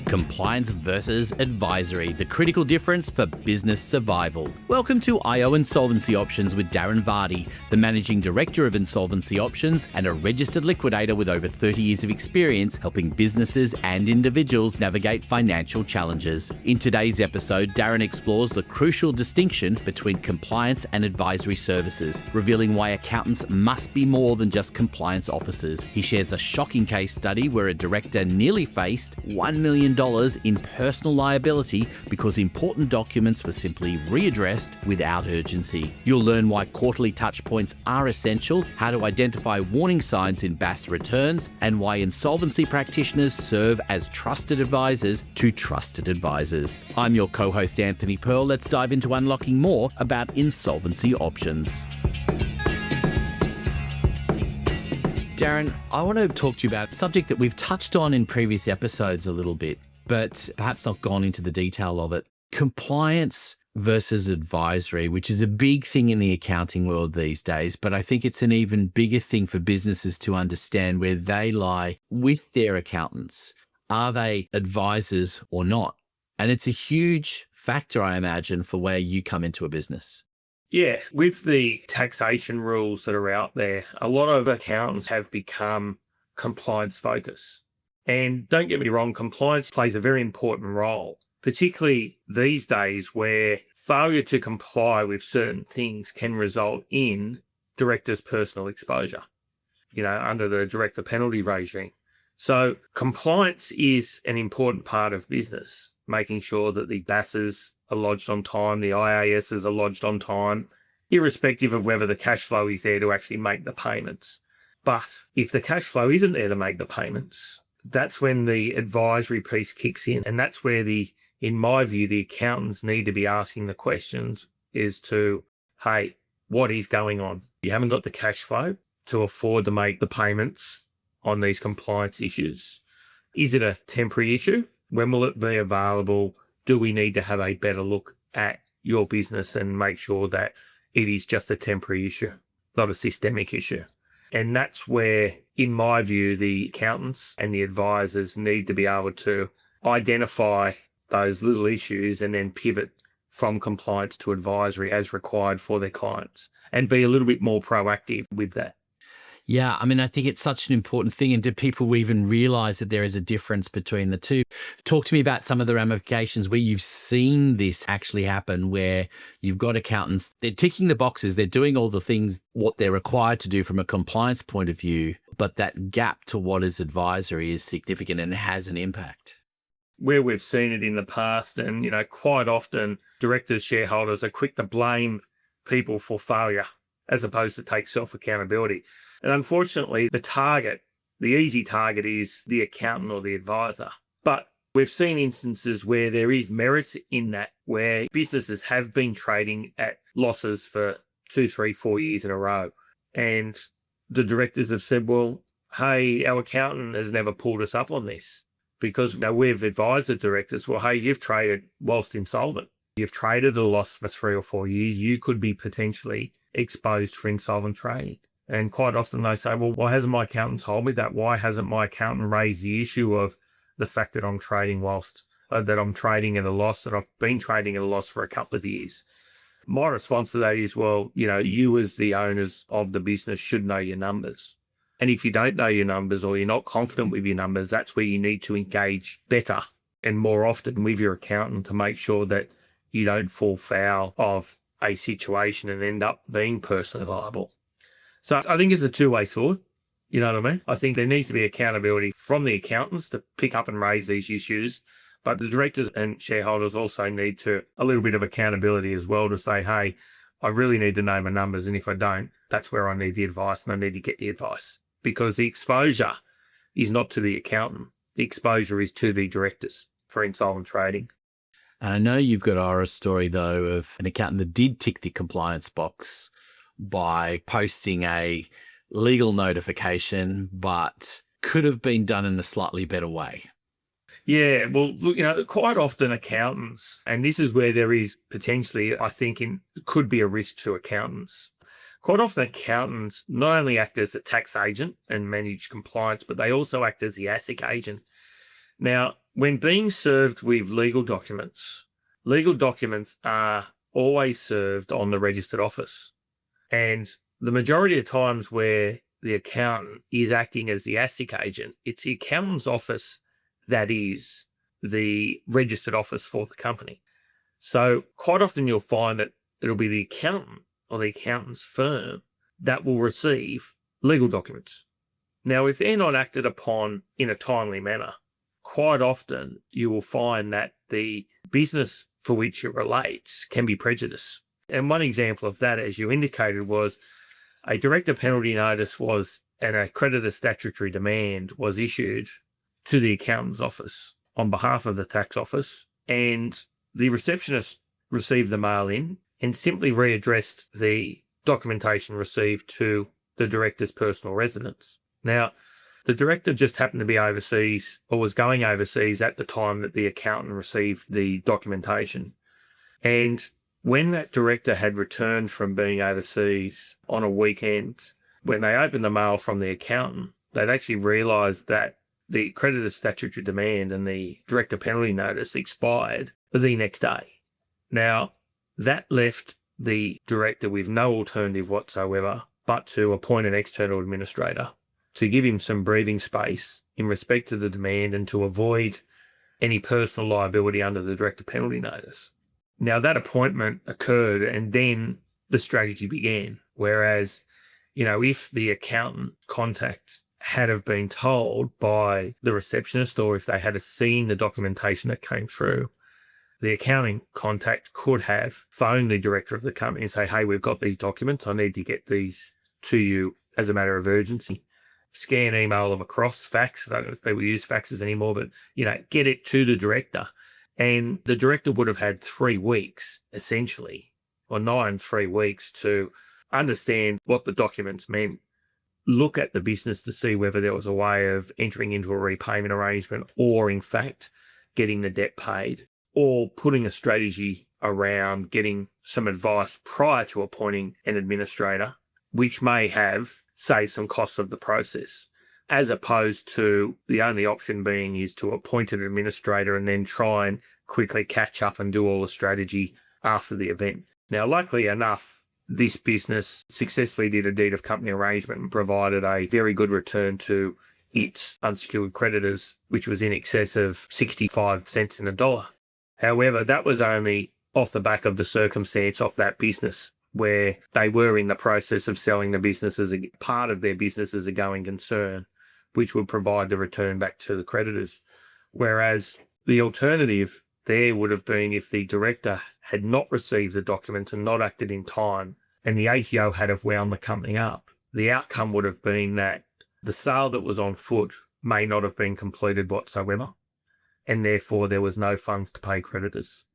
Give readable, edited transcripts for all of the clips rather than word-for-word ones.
Compliance versus advisory, the critical difference for business survival. Welcome to IO Insolvency Options with Darren Vardy, the Managing Director of Insolvency Options and a registered liquidator with over 30 years of experience helping businesses and individuals navigate financial challenges. In today's episode, Darren explores the crucial distinction between compliance and advisory services, revealing why accountants must be more than just compliance officers. He shares a shocking case study where a director nearly faced $1 million in personal liability because important documents were simply readdressed without urgency. You'll learn why quarterly touchpoints are essential, how to identify warning signs in BAS returns, and why insolvency practitioners serve as trusted advisors to trusted advisors. I'm your co-host Anthony Pearl. Let's dive into unlocking more about insolvency options. Darren, I want to talk to you about a subject that we've touched on in previous episodes a little bit, but perhaps not gone into the detail of it. Compliance versus advisory, which is a big thing in the accounting world these days, but I think it's an even bigger thing for businesses to understand where they lie with their accountants. Are they advisors or not? And it's a huge factor, I imagine, for where you come into a business. Yeah, with the taxation rules that are out there, a lot of accountants have become compliance focused. And don't get me wrong, compliance plays a very important role, particularly these days where failure to comply with certain things can result in director's personal exposure, under the director penalty regime. So compliance is an important part of business, making sure that the BASs are lodged on time, the IASs are lodged on time, irrespective of whether the cash flow is there to actually make the payments. But if the cash flow isn't there to make the payments, that's when the advisory piece kicks in. And that's where in my view, the accountants need to be asking the questions as to, hey, what is going on? You haven't got the cash flow to afford to make the payments on these compliance issues. Is it a temporary issue? When will it be available? Do we need to have a better look at your business and make sure that it is just a temporary issue, not a systemic issue? And that's where, in my view, the accountants and the advisors need to be able to identify those little issues and then pivot from compliance to advisory as required for their clients and be a little bit more proactive with that. Yeah, I mean, I think it's such an important thing. And do people even realize that there is a difference between the two? Talk to me about some of the ramifications where you've seen this actually happen, where you've got accountants, they're ticking the boxes, they're doing all the things, what they're required to do from a compliance point of view, but that gap to what is advisory is significant and has an impact. Where we've seen it in the past, and, quite often directors, shareholders are quick to blame people for failure as opposed to take self-accountability. And unfortunately, the easy target is the accountant or the advisor. But we've seen instances where there is merit in that, where businesses have been trading at losses for 2, 3, 4 years in a row. And the directors have said, well, hey, our accountant has never pulled us up on this because we've advised the directors, well, hey, you've traded whilst insolvent. You've traded at a loss for 3 or 4 years. You could be potentially exposed for insolvent trading. And quite often they say, well, why hasn't my accountant told me that? Why hasn't my accountant raised the issue of the fact that I'm trading that I'm trading at a loss, that I've been trading at a loss for a couple of years? My response to that is, well, you as the owners of the business should know your numbers. And if you don't know your numbers or you're not confident with your numbers, that's where you need to engage better and more often with your accountant to make sure that you don't fall foul of a situation and end up being personally liable. So I think it's a two-way sword, you know what I mean? I think there needs to be accountability from the accountants to pick up and raise these issues, but the directors and shareholders also need a little bit of accountability as well to say, hey, I really need to know my numbers, and if I don't, that's where I need the advice and I need to get the advice. Because the exposure is not to the accountant. The exposure is to the directors for insolvent trading. And I know you've got a horror story, though, of an accountant that did tick the compliance box by posting a legal notification, but could have been done in a slightly better way. Yeah, well, look, quite often accountants, and this is where there is potentially, I think, could be a risk to accountants. Quite often accountants not only act as a tax agent and manage compliance, but they also act as the ASIC agent. Now, When being served with legal documents are always served on the registered office. And the majority of times where the accountant is acting as the ASIC agent, it's the accountant's office that is the registered office for the company. So quite often you'll find that it'll be the accountant or the accountant's firm that will receive legal documents. Now, if they're not acted upon in a timely manner, quite often you will find that the business for which it relates can be prejudiced. And one example of that, as you indicated, was a director penalty notice and a creditor statutory demand was issued to the accountant's office on behalf of the tax office, and the receptionist received the mail in and simply readdressed the documentation received to the director's personal residence. Now, the director just happened to be overseas or was going overseas at the time that the accountant received the documentation. And when that director had returned from being overseas on a weekend, when they opened the mail from the accountant, they'd actually realised that the creditor's statutory demand and the director penalty notice expired the next day. Now, that left the director with no alternative whatsoever but to appoint an external administrator to give him some breathing space in respect to the demand and to avoid any personal liability under the director penalty notice. Now, that appointment occurred and then the strategy began. Whereas, if the accountant contact had have been told by the receptionist, or if they had seen the documentation that came through, the accounting contact could have phoned the director of the company and say, hey, we've got these documents. I need to get these to you as a matter of urgency. Scan, email them across, fax. I don't know if people use faxes anymore, but, get it to the director. And the director would have had 3 weeks, essentially, or 3 weeks to understand what the documents meant, look at the business to see whether there was a way of entering into a repayment arrangement or, in fact, getting the debt paid, or putting a strategy around getting some advice prior to appointing an administrator, which may have saved some costs of the process, as opposed to the only option being is to appoint an administrator and then try and quickly catch up and do all the strategy after the event. Now, luckily enough, this business successfully did a deed of company arrangement and provided a very good return to its unsecured creditors, which was in excess of 65 cents in a dollar. However, that was only off the back of the circumstance of that business, where they were in the process of selling the business as a part of their business as a going concern, which would provide the return back to the creditors. Whereas the alternative there would have been if the director had not received the documents and not acted in time, and the ATO had have wound the company up, the outcome would have been that the sale that was on foot may not have been completed whatsoever, and therefore there was no funds to pay creditors.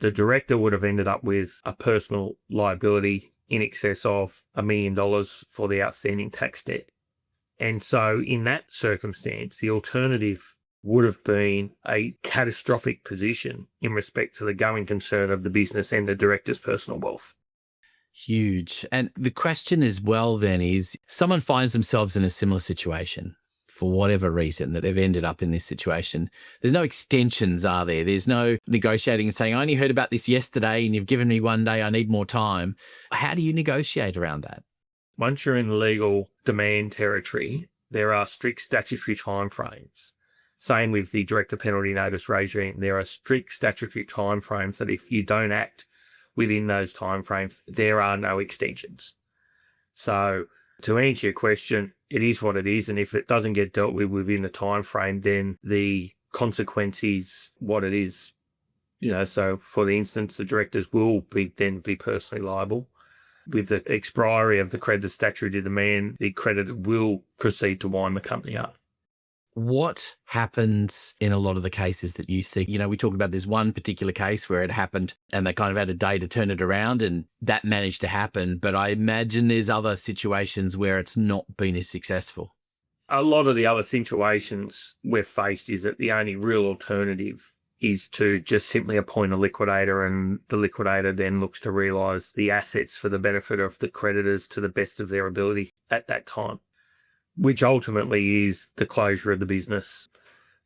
The director would have ended up with a personal liability in excess of $1 million for the outstanding tax debt. And so in that circumstance, the alternative would have been a catastrophic position in respect to the going concern of the business and the director's personal wealth. Huge. And the question as well then is, someone finds themselves in a similar situation for whatever reason that they've ended up in this situation. There's no extensions, are there? There's no negotiating and saying, I only heard about this yesterday and you've given me 1 day, I need more time. How do you negotiate around that? Once you're in legal demand territory, there are strict statutory timeframes. Same with the director penalty notice regime. There are strict statutory timeframes that if you don't act within those timeframes, there are no extensions. So to answer your question, it is what it is, and if it doesn't get dealt with within the time frame, then the consequence is what it is. So for the instance, the directors will then be personally liable. With the expiry of the creditor statutory demand, the creditor will proceed to wind the company up. What happens in a lot of the cases that you see? We talk about this one particular case where it happened and they kind of had a day to turn it around and that managed to happen. But I imagine there's other situations where it's not been as successful. A lot of the other situations we've faced is that the only real alternative is to just simply appoint a liquidator, and the liquidator then looks to realise the assets for the benefit of the creditors to the best of their ability at that time, which ultimately is the closure of the business.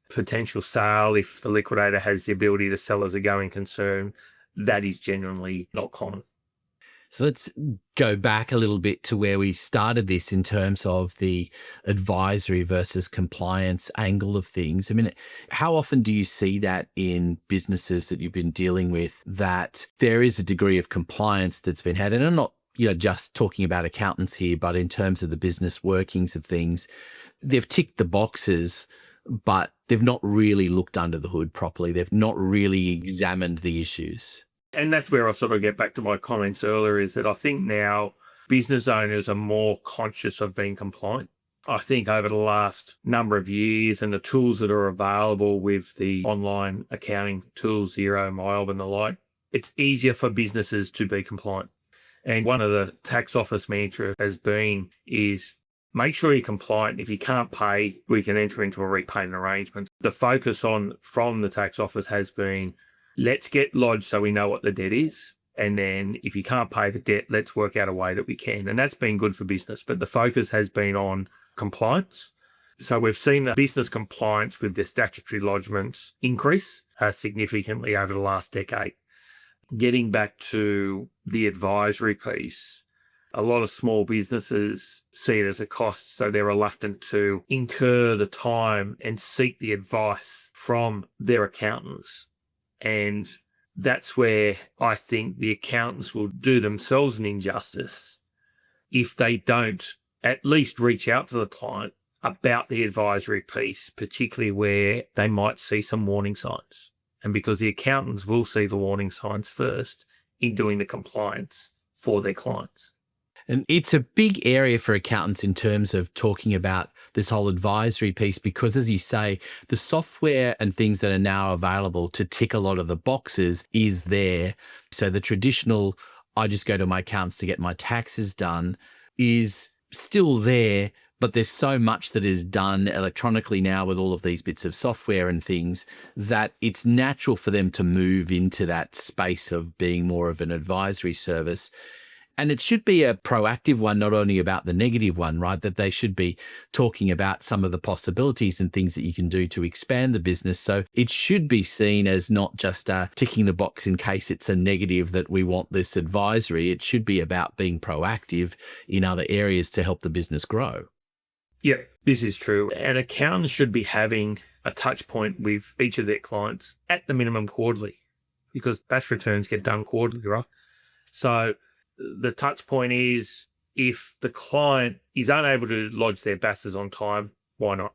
potential sale, if the liquidator has the ability to sell as a going concern, that is genuinely not common. So let's go back a little bit to where we started this in terms of the advisory versus compliance angle of things. I mean, how often do you see that in businesses that you've been dealing with, that there is a degree of compliance that's been had? And I'm not, just talking about accountants here, but in terms of the business workings of things, they've ticked the boxes, but they've not really looked under the hood properly. They've not really examined the issues. And that's where I sort of get back to my comments earlier, is that I think now business owners are more conscious of being compliant. I think over the last number of years and the tools that are available with the online accounting tools, Xero, MYOB and the like, it's easier for businesses to be compliant. And one of the tax office mantra has been is make sure you're compliant. If you can't pay, we can enter into a repayment arrangement. The focus from the tax office has been, let's get lodged so we know what the debt is. And then if you can't pay the debt, let's work out a way that we can. And that's been good for business. But the focus has been on compliance. So we've seen the business compliance with their statutory lodgements increase significantly over the last decade. Getting back to the advisory piece, a lot of small businesses see it as a cost, so they're reluctant to incur the time and seek the advice from their accountants. And that's where I think the accountants will do themselves an injustice if they don't at least reach out to the client about the advisory piece, particularly where they might see some warning signs. And because the accountants will see the warning signs first in doing the compliance for their clients. And it's a big area for accountants in terms of talking about this whole advisory piece, because as you say, the software and things that are now available to tick a lot of the boxes is there. So the traditional, I just go to my accountants to get my taxes done, is still there, but there's so much that is done electronically now with all of these bits of software and things that it's natural for them to move into that space of being more of an advisory service. And it should be a proactive one, not only about the negative one, right? That they should be talking about some of the possibilities and things that you can do to expand the business. So it should be seen as not just ticking the box in case it's a negative that we want this advisory. It should be about being proactive in other areas to help the business grow. Yep, this is true. And accountants should be having a touch point with each of their clients at the minimum quarterly, because BAS returns get done quarterly, right? So the touch point is, if the client is unable to lodge their BASs on time, why not?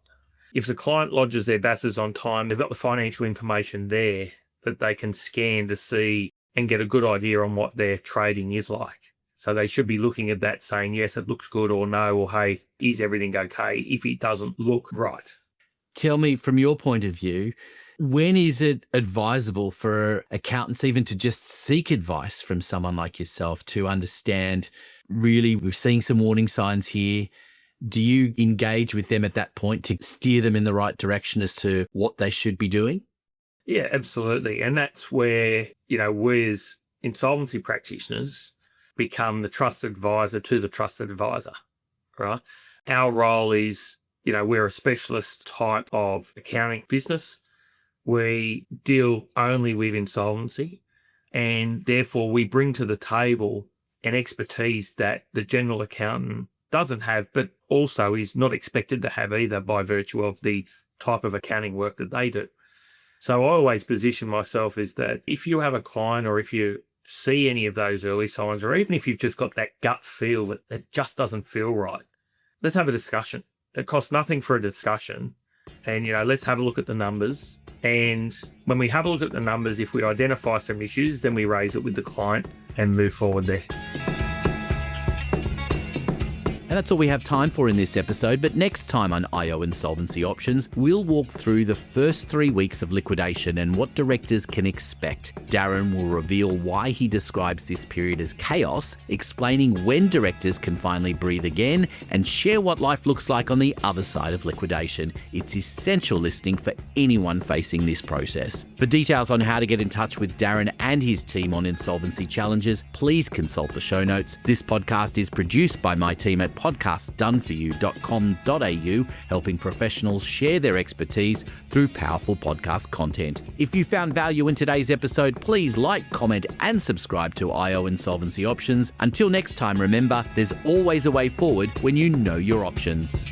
If the client lodges their BASs on time, they've got the financial information there that they can scan to see and get a good idea on what their trading is like. So they should be looking at that saying, yes, it looks good, or no, or hey, is everything okay, if it doesn't look right? Tell me, from your point of view, when is it advisable for accountants even to just seek advice from someone like yourself to understand, really, we're seeing some warning signs here? Do you engage with them at that point to steer them in the right direction as to what they should be doing? Yeah, absolutely. And that's where, we as insolvency practitioners become the trusted advisor to the trusted advisor, right? Our role is, we're a specialist type of accounting business. We deal only with insolvency, and therefore we bring to the table an expertise that the general accountant doesn't have, but also is not expected to have either by virtue of the type of accounting work that they do. So I always position myself as that if you have a client, or if you see any of those early signs, or even if you've just got that gut feel that it just doesn't feel right, let's have a discussion. It costs nothing for a discussion. And, let's have a look at the numbers. And when we have a look at the numbers, if we identify some issues, then we raise it with the client and move forward there. And that's all we have time for in this episode, but next time on IO Insolvency Options, we'll walk through the first 3 weeks of liquidation and what directors can expect. Darren will reveal why he describes this period as chaos, explaining when directors can finally breathe again, and share what life looks like on the other side of liquidation. It's essential listening for anyone facing this process. For details on how to get in touch with Darren and his team on insolvency challenges, please consult the show notes. This podcast is produced by my team at podcastdoneforyou.com.au, helping professionals share their expertise through powerful podcast content. If you found value in today's episode, please like, comment, and subscribe to IO Insolvency Options. Until next time, remember, there's always a way forward when you know your options.